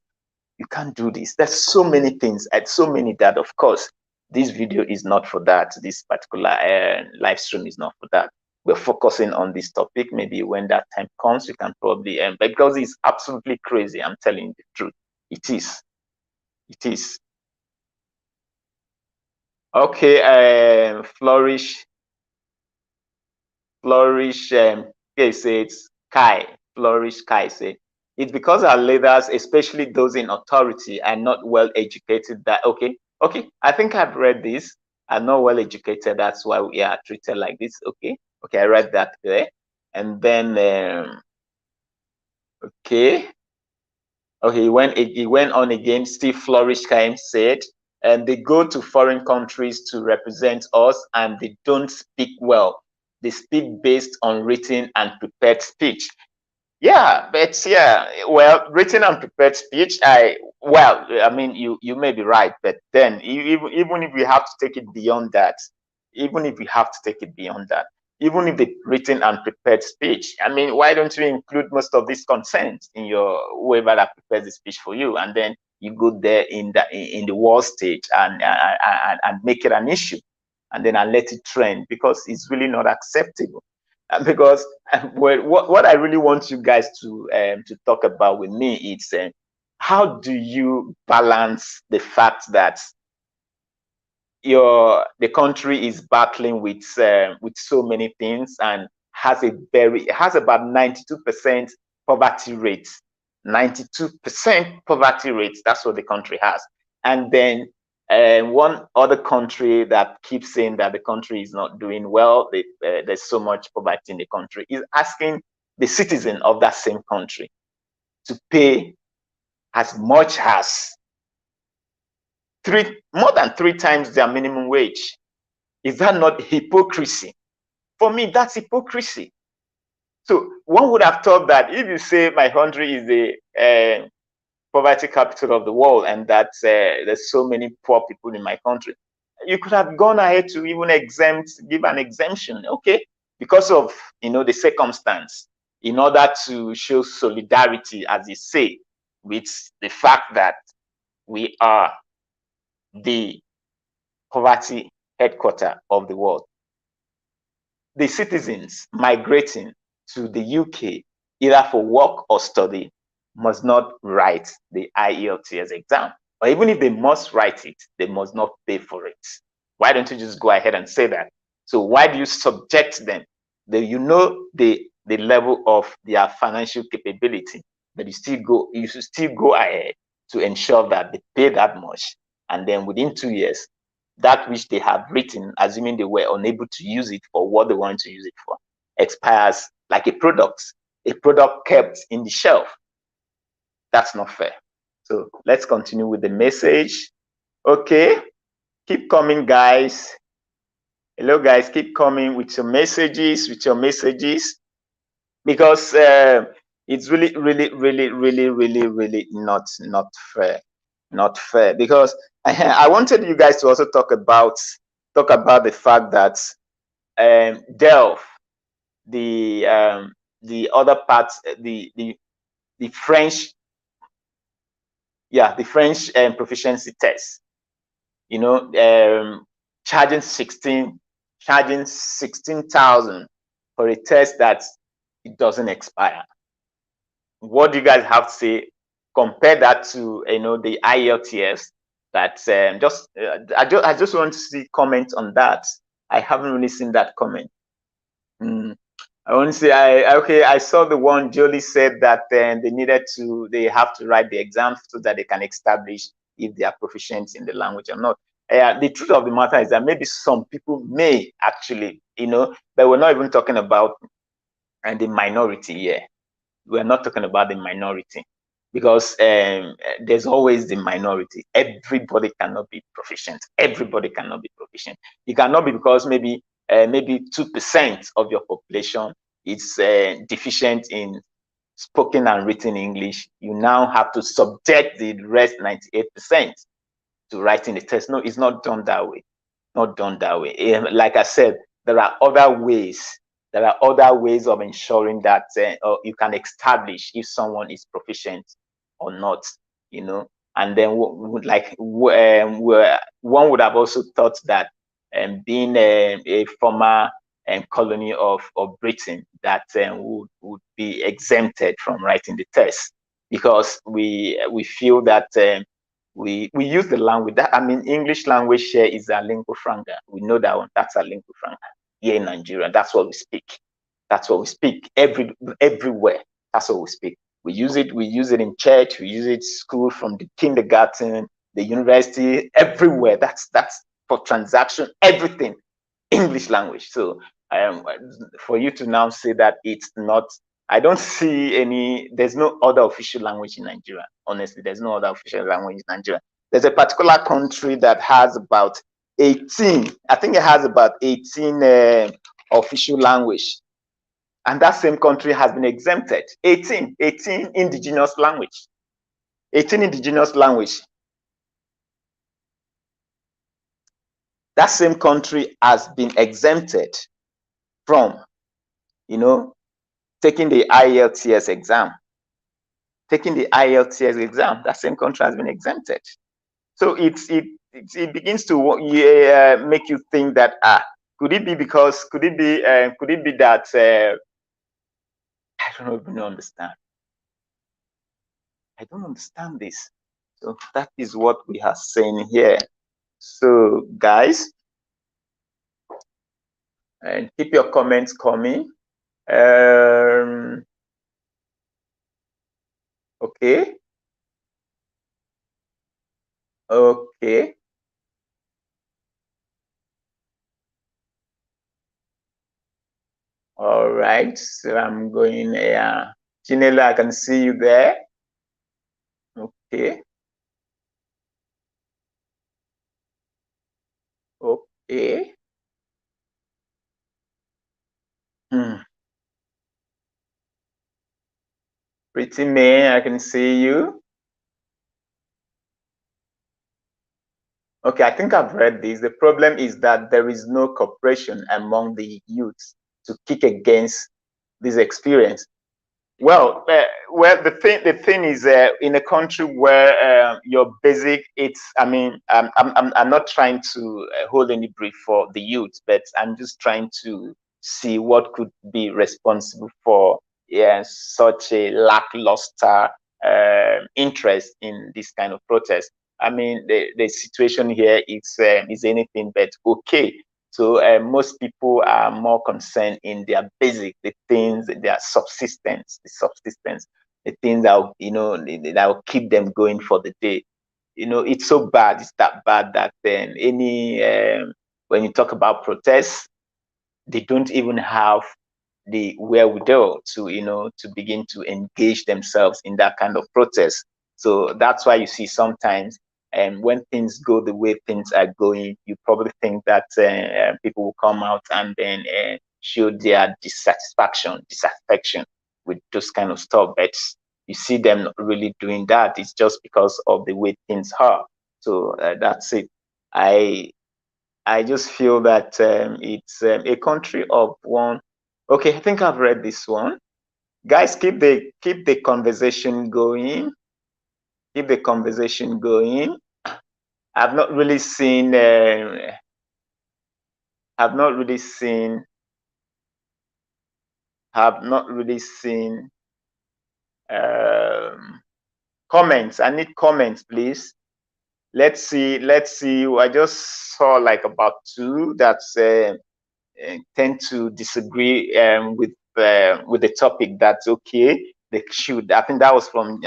You can't do this. There's so many things and so many that, of course, this video is not for that. This particular live stream is not for that. We're focusing on this topic. Maybe when that time comes, we can probably, because it's absolutely crazy. I'm telling you the truth. It is. It is. Okay, Flourish, okay, says Flourish Kai say, it's because our leaders, especially those in authority, are not well educated. That okay, I think I've read this. Are not well educated. That's why we are treated like this. Okay, I read that there. And then okay, he went on again. Steve Flourish Kai said, and they go to foreign countries to represent us, and they don't speak well. They speak based on written and prepared speech. Yeah, but yeah, well, written and prepared speech, I mean, you may be right, but then even if we have to take it beyond that, even if we have to take it beyond that, even if the written and prepared speech, I mean, why don't you include most of this consent in your whoever that prepares the speech for you, and then you go there in the world stage and make it an issue, and then I let it trend, because it's really not acceptable. Because what I really want you guys to talk about with me is how do you balance the fact that the country is battling with so many things, and has about 92% poverty rate. 92% poverty rate, that's what the country has. And then one other country that keeps saying that the country is not doing well, there's so much poverty in the country, is asking the citizen of that same country to pay as much as more than 3 times their minimum wage. Is that not hypocrisy? For me, that's hypocrisy. So one would have thought that if you say my country is the poverty capital of the world, and that there's so many poor people in my country, you could have gone ahead to even give an exemption, okay, because of the circumstance, in order to show solidarity, as you say, with the fact that we are the poverty headquarter of the world. The citizens migrating to the UK, either for work or study, must not write the IELTS exam. Or even if they must write it, they must not pay for it. Why don't you just go ahead and say that? So why do you subject them? You know the level of their financial capability, but you should still go ahead to ensure that they pay that much. And then within 2 years, that which they have written, assuming they were unable to use it for what they want to use it for, expires like a product kept in the shelf. That's not fair. So let's continue with the message. Okay, keep coming, guys. Hello, guys, keep coming with your messages, because it's really, really, really, really, really, really not fair. Not fair, because I wanted you guys to also talk about the fact that DELF, the other part, the French, the French proficiency test, charging 16,000 for a test that it doesn't expire. What do you guys have to say? Compare that to the IELTS. That I just want to see comment on that. I haven't really seen that comment. I want to say I saw the one Jolie said that they have to write the exam so that they can establish if they are proficient in the language or not. The truth of the matter is that maybe some people may actually, but we're not even talking about the minority here. We're not talking about the minority, because there's always the minority. Everybody cannot be proficient. Everybody cannot be proficient. You cannot be, because maybe 2% of your population is deficient in spoken and written English. You now have to subject the rest 98% to writing the test. No, it's not done that way. Not done that way. Like I said, there are other ways. There are other ways of ensuring that you can establish if someone is proficient or not. And then one would have also thought that being a former colony of Britain, that would be exempted from writing the test, because we feel that we use the language. That, I mean, English language here is a lingua franca. We know that one. That's a lingua franca here in Nigeria. That's what we speak. That's what we speak everywhere. That's what we speak. We use it in church. We use it in school, from the kindergarten, the university, everywhere. That's for transaction, everything, English language. So for you to now say that it's not, I don't see there's no other official language in Nigeria. Honestly, there's no other official language in Nigeria. There's a particular country that has about 18, I think it has about 18 official language. And that same country has been exempted. 18 indigenous language. 18 indigenous language. That same country has been exempted from, taking the IELTS exam. Taking the IELTS exam, that same country has been exempted. So it begins to make you think that could it be that I don't even understand. I don't understand this. So that is what we are saying here. So guys, and keep your comments coming. Okay. Okay. All right. So I'm going. Chinelo, I can see you there. Okay. Okay. Pretty man, I can see you. Okay, I think I've read this. The problem is that there is no cooperation among the youths to kick against this experience. Well, the thing is, in a country where your basic, I'm not trying to hold any brief for the youth, but I'm just trying to see what could be responsible for such a lackluster interest in this kind of protest. I mean, the situation here is anything but okay. So most people are more concerned in their basic, the things, their subsistence, the things that that will keep them going for the day. It's so bad, it's that bad that then when you talk about protests, they don't even have the wherewithal to begin to engage themselves in that kind of protest. So that's why you see sometimes, and when things go the way things are going, you probably think that people will come out and then show their dissatisfaction with those kind of stuff. But you see them not really doing that. It's just because of the way things are. So that's it. I just feel that it's a country of one. Okay, I think I've read this one. Guys, keep the conversation going. Keep the conversation going. I've not really seen. Have not really seen. Have not really seen comments. I need comments, please. Let's see. Let's see. I just saw like about two that's tend to disagree with the topic. That's okay. They should. I think that was from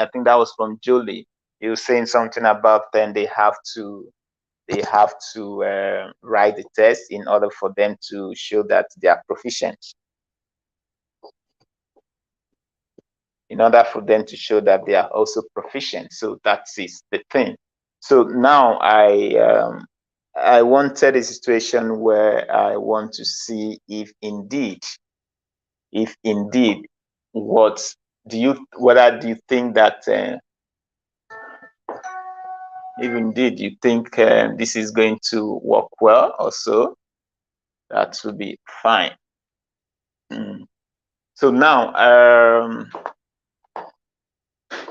Julie. He was saying something about then they have to write the test in order for them to show that they are proficient. In order for them to show that they are also proficient. So that is the thing. So now I wanted a situation where I want to see if indeed, whether do you think that if indeed you think this is going to work well also, that will be fine. So now,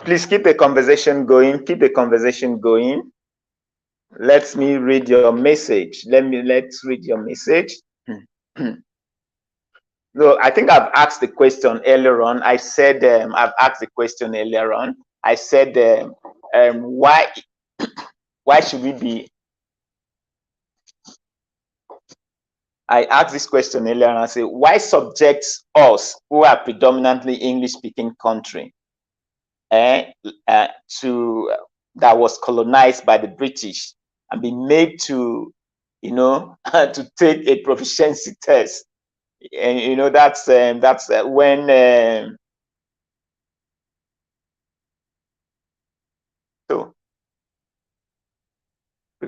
please keep the conversation going. Keep the conversation going. Let me read your message. Let's read your message. No, I think I've asked the question earlier on. I said I've asked the question earlier on. I said why should we be? I asked this question earlier and I said, why subject us, who are predominantly English-speaking country, to that was colonized by the British and be made to, to take a proficiency test? And that's when. So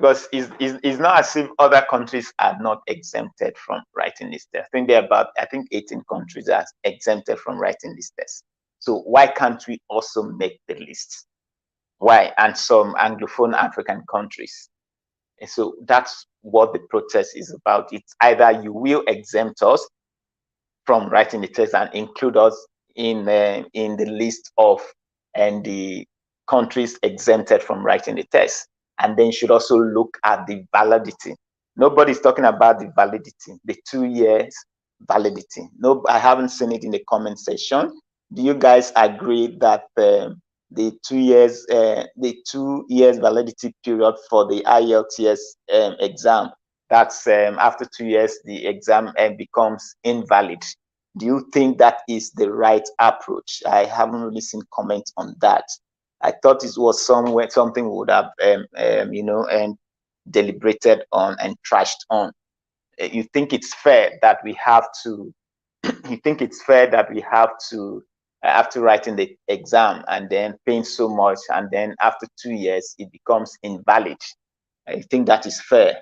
because it's not as if other countries are not exempted from writing this test. I think there are about, I think 18 countries are exempted from writing this test. So why can't we also make the list? Why? And some Anglophone African countries. And so that's what the protest is about. It's either you will exempt us from writing the test and include us in the list of and the countries exempted from writing the test, and then should also look at the validity. Nobody's talking about the validity, the 2 years validity. No, I haven't seen it in the comment section. Do you guys agree that the 2 years validity period for the IELTS exam, that's after 2 years the exam becomes invalid? Do you think that is the right approach? I haven't really seen comments on that. I thought it was somewhere something we would have and deliberated on and trashed on. You think it's fair that we have to you think it's fair that we have to after writing the exam and then paying so much, and then after 2 years it becomes invalid? I think that is fair.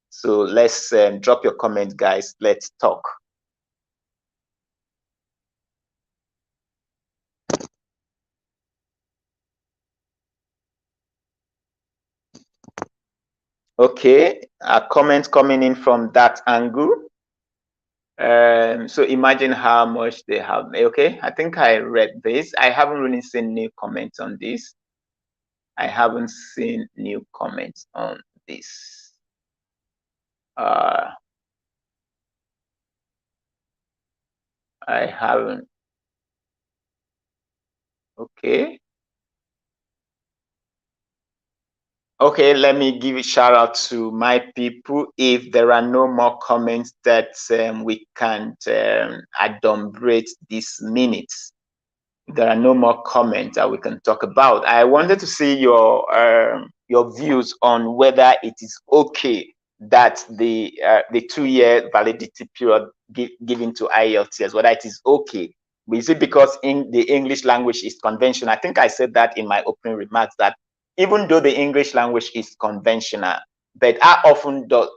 So let's drop your comments, guys. Let's talk. Okay, a comment coming in from that angle. So imagine how much they have. Okay, I think I read this. I haven't really seen new comments on this. I haven't seen new comments on this. I haven't. Okay. Okay, let me give a shout out to my people. If there are no more comments, that we can adumbrate these minutes. If there are no more comments that we can talk about, I wanted to see your views on whether it is okay that the 2 year validity period given to IELTS, whether it is okay. Is it because in the English language is conventional? I think I said that in my opening remarks, that even though the English language is conventional, but how often does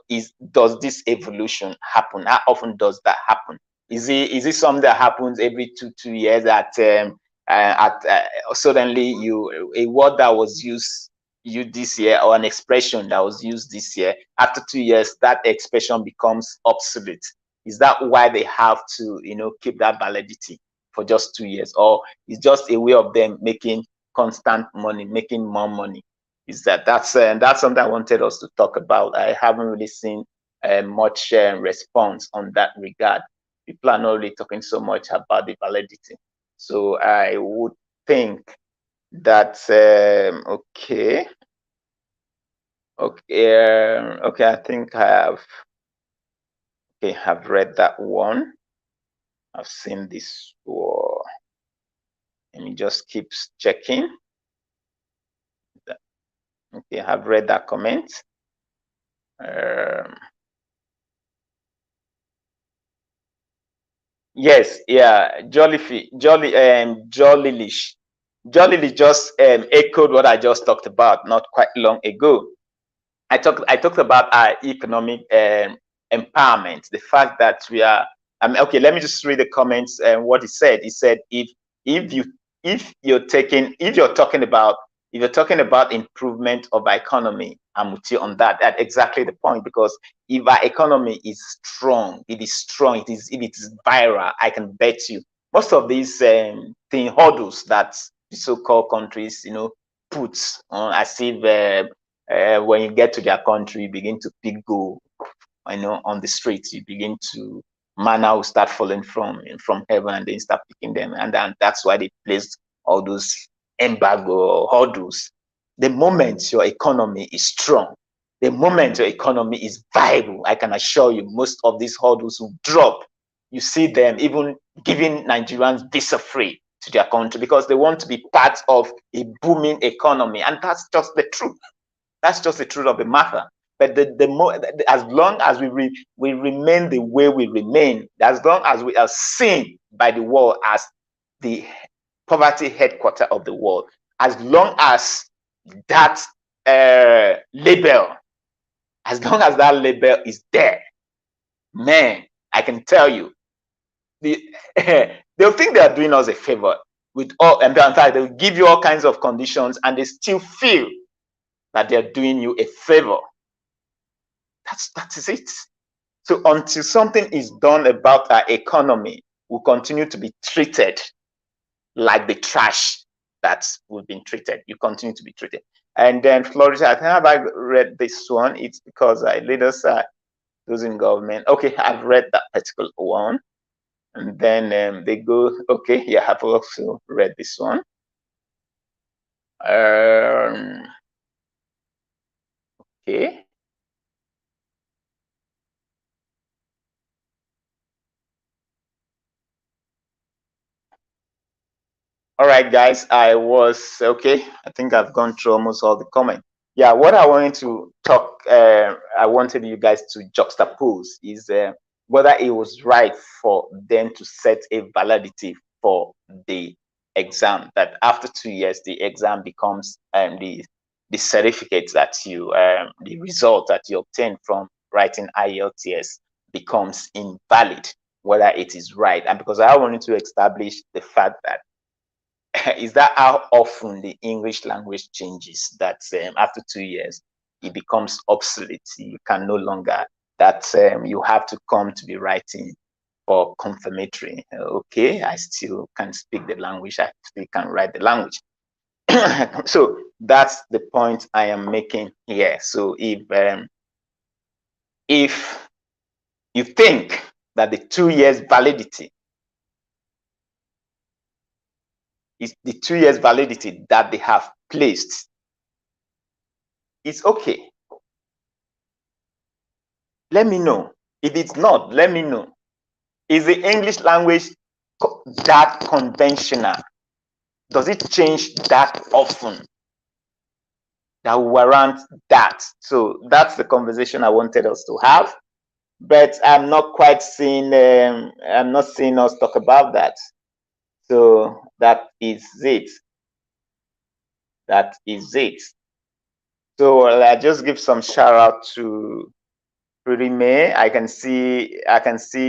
this evolution happen? How often does that happen? Is it something that happens every two years that suddenly a word that was used this year, or an expression that was used this year, after 2 years that expression becomes obsolete? Is that why they have to keep that validity for just 2 years, or is just a way of them making constant money, making more money? That's something I wanted us to talk about. I haven't really seen much response on that regard. People are not really talking so much about the validity. So I would think that okay. I think I have read that one. I've seen this one. Let me just keep checking. Okay, I've read that comment. Yes, yeah, Jollylish just echoed what I just talked about not quite long ago. I talked about our economic empowerment, the fact that we are. Okay, let me just read the comments and what he said. He said, if you're talking about improvement of our economy, I'm with you on that. That's exactly the point, because if our economy is strong, it is viral, I can bet you most of these hurdles that the so-called countries put on, as if when you get to their country, you begin to pick go, on the streets, you begin to manna will start falling from heaven, and then start picking them, and then that's why they placed all those embargo hurdles. The moment your economy is strong, the moment your economy is viable, I can assure you most of these hurdles will drop. You see them even giving Nigerians visa free to their country because they want to be part of a booming economy, and that's just the truth. That's just the truth of the matter. But as long as we remain the way we remain, as long as we are seen by the world as the poverty headquarter of the world, as long as that label As long as that label is there, man, I can tell you, they'll think they are doing us a favor with all, and in fact, they'll give you all kinds of conditions, and they still feel that they're doing you a favor. That is it. So until something is done about our economy, we'll continue to be treated like the trash that we've been treated. You continue to be treated. And then Florida, I think have I read this one? It's because leaders are those in government. Okay, I've read that particular one. And then they go, okay, yeah, I've also read this one. Okay. All right, guys, I think I've gone through almost all the comments. Yeah, what I wanted to talk, I wanted you guys to juxtapose is whether it was right for them to set a validity for the exam, that after 2 years, the exam becomes the certificate that you, the result that you obtain from writing IELTS becomes invalid, whether it is right. And because I wanted to establish the fact that is that how often the English language changes, that after 2 years it becomes obsolete. You can no longer, that you have to come to be writing for confirmatory. Okay, I still can speak the language, I still can write the language. So that's the point I am making here. So if you think that the 2 years validity is the 2 years validity that they have placed, it's okay. Let me know. If it's not, let me know. Is the English language that conventional? Does it change that often that warrant that? So that's the conversation I wanted us to have, but I'm not quite seeing I'm not seeing us talk about that. So that is it. That is it. So I just give some shout out to Pretty May. I can see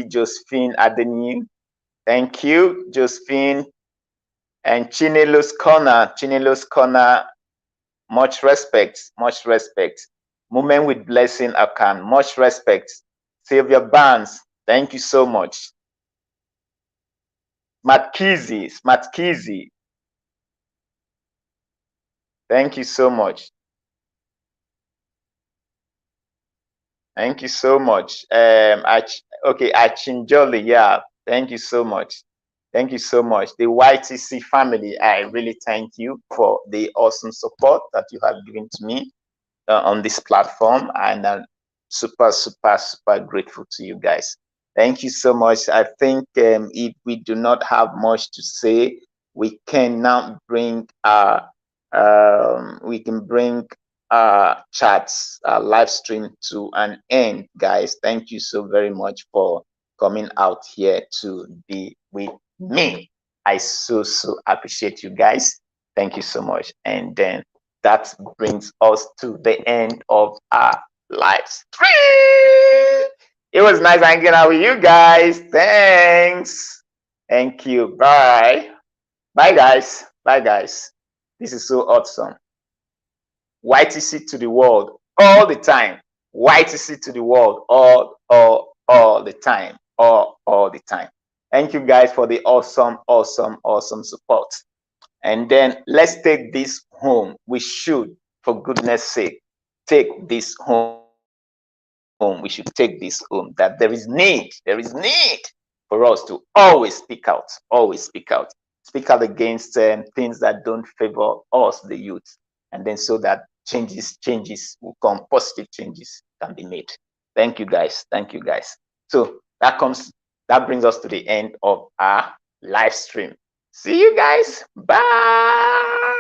Josephine Adeni. Thank you, Josephine. And Chinelo's Corner, much respect, much respect. Moment with Blessing Akan, much respect. Sylvia Barnes, thank you so much. Smart Kizzy, thank you so much. Thank you so much. Okay, Achinjoli, yeah, thank you so much. Thank you so much. The YTC family, I really thank you for the awesome support that you have given to me on this platform, and I'm super grateful to you guys. Thank you so much. I think if we do not have much to say, we can now bring chats, live stream to an end, guys. Thank you so very much for coming out here to be with me. I so appreciate you guys. Thank you so much. And then that brings us to the end of our live stream. It was nice hanging out with you guys. Thanks. Thank you. Bye. Bye, guys. Bye, guys. This is so awesome. YTC to the world all the time. YTC to the world all the time. All the time. Thank you guys for the awesome support. And then let's take this home. We should, for goodness sake, take this home. We should take this home, that there is need for us to always speak out, speak out against things that don't favor us, the youth, and then so that changes will come, positive changes can be made. Thank you guys. So that brings us to the end of our live stream. See you guys. Bye.